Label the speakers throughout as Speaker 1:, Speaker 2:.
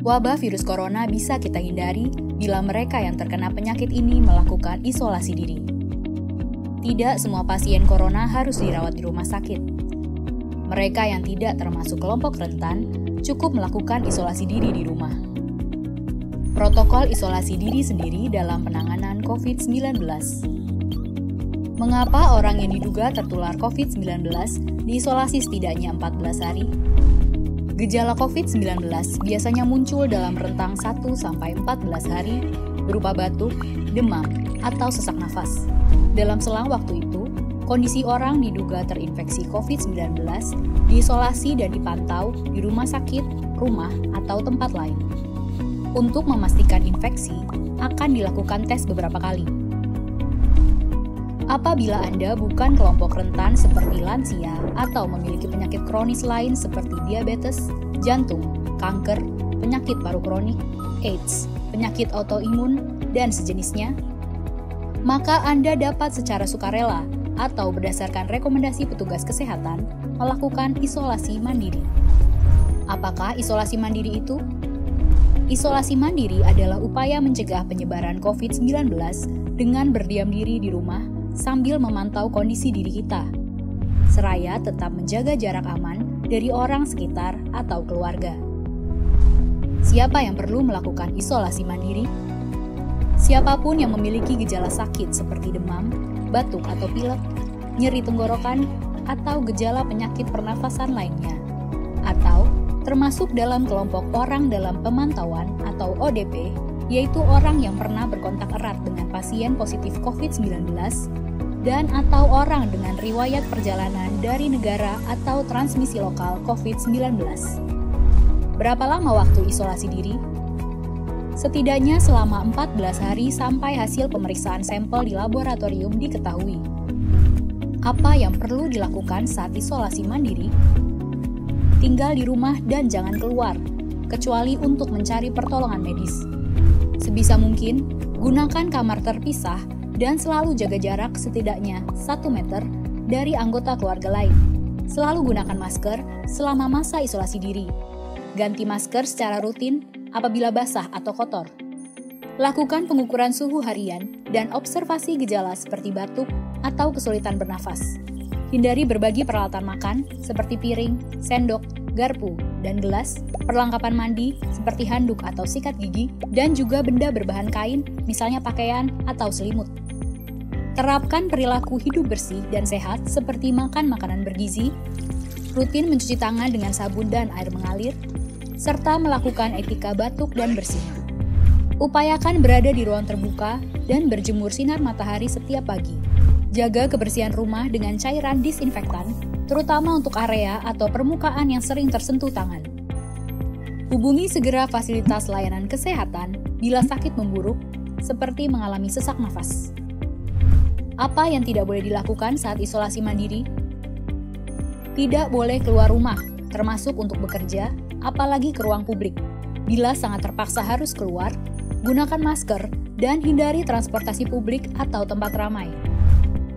Speaker 1: Wabah virus corona bisa kita hindari bila mereka yang terkena penyakit ini melakukan isolasi diri. Tidak semua pasien corona harus dirawat di rumah sakit. Mereka yang tidak termasuk kelompok rentan cukup melakukan isolasi diri di rumah. Protokol isolasi diri sendiri dalam penanganan COVID-19. Mengapa orang yang diduga tertular COVID-19 diisolasi setidaknya 14 hari? Gejala COVID-19 biasanya muncul dalam rentang 1-14 hari berupa batuk, demam, atau sesak nafas. Dalam selang waktu itu, kondisi orang diduga terinfeksi COVID-19 diisolasi dan dipantau di rumah sakit, rumah, atau tempat lain. Untuk memastikan infeksi, akan dilakukan tes beberapa kali. Apabila Anda bukan kelompok rentan seperti lansia atau memiliki penyakit kronis lain seperti diabetes, jantung, kanker, penyakit paru kronik, AIDS, penyakit autoimun, dan sejenisnya, maka Anda dapat secara sukarela atau berdasarkan rekomendasi petugas kesehatan melakukan isolasi mandiri. Apakah isolasi mandiri itu? Isolasi mandiri adalah upaya mencegah penyebaran COVID-19 dengan berdiam diri di rumah sambil memantau kondisi diri kita, seraya tetap menjaga jarak aman dari orang sekitar atau keluarga. Siapa yang perlu melakukan isolasi mandiri? Siapapun yang memiliki gejala sakit seperti demam, batuk atau pilek, nyeri tenggorokan, atau gejala penyakit pernafasan lainnya, atau termasuk dalam kelompok orang dalam pemantauan atau ODP, yaitu orang yang pernah berkontak erat dengan pasien positif COVID-19 dan atau orang dengan riwayat perjalanan dari negara atau transmisi lokal COVID-19. Berapa lama waktu isolasi diri? Setidaknya selama 14 hari sampai hasil pemeriksaan sampel di laboratorium diketahui. Apa yang perlu dilakukan saat isolasi mandiri? Tinggal di rumah dan jangan keluar, kecuali untuk mencari pertolongan medis. Sebisa mungkin, gunakan kamar terpisah dan selalu jaga jarak setidaknya 1 meter dari anggota keluarga lain. Selalu gunakan masker selama masa isolasi diri. Ganti masker secara rutin apabila basah atau kotor. Lakukan pengukuran suhu harian dan observasi gejala seperti batuk atau kesulitan bernafas. Hindari berbagi peralatan makan seperti piring, sendok, garpu, dan gelas, perlengkapan mandi seperti handuk atau sikat gigi, dan juga benda berbahan kain, misalnya pakaian atau selimut. Terapkan perilaku hidup bersih dan sehat seperti makan makanan bergizi, rutin mencuci tangan dengan sabun dan air mengalir, serta melakukan etika batuk dan bersih. Upayakan berada di ruang terbuka dan berjemur sinar matahari setiap pagi. Jaga kebersihan rumah dengan cairan disinfektan, terutama untuk area atau permukaan yang sering tersentuh tangan. Hubungi segera fasilitas layanan kesehatan bila sakit memburuk, seperti mengalami sesak nafas. Apa yang tidak boleh dilakukan saat isolasi mandiri? Tidak boleh keluar rumah, termasuk untuk bekerja, apalagi ke ruang publik. Bila sangat terpaksa harus keluar, gunakan masker dan hindari transportasi publik atau tempat ramai.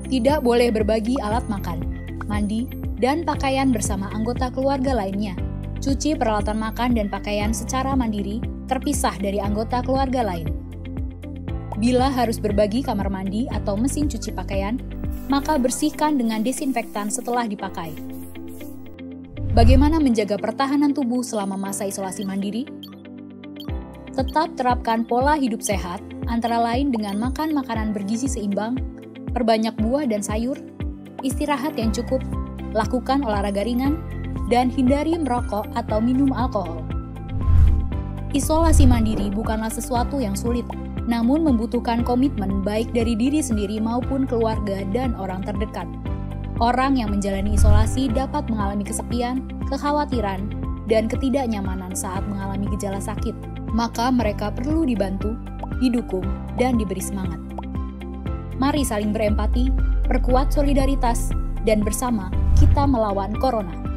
Speaker 1: Tidak boleh berbagi alat makan, mandi, dan pakaian bersama anggota keluarga lainnya. Cuci peralatan makan dan pakaian secara mandiri, terpisah dari anggota keluarga lain. Bila harus berbagi kamar mandi atau mesin cuci pakaian, maka bersihkan dengan desinfektan setelah dipakai. Bagaimana menjaga pertahanan tubuh selama masa isolasi mandiri? Tetap terapkan pola hidup sehat, antara lain dengan makan makanan bergizi seimbang, perbanyak buah dan sayur, istirahat yang cukup, lakukan olahraga ringan, dan hindari merokok atau minum alkohol. Isolasi mandiri bukanlah sesuatu yang sulit, namun membutuhkan komitmen baik dari diri sendiri maupun keluarga dan orang terdekat. Orang yang menjalani isolasi dapat mengalami kesepian, kekhawatiran, dan ketidaknyamanan saat mengalami gejala sakit. Maka mereka perlu dibantu, didukung, dan diberi semangat. Mari saling berempati, perkuat solidaritas, dan bersama kita melawan corona.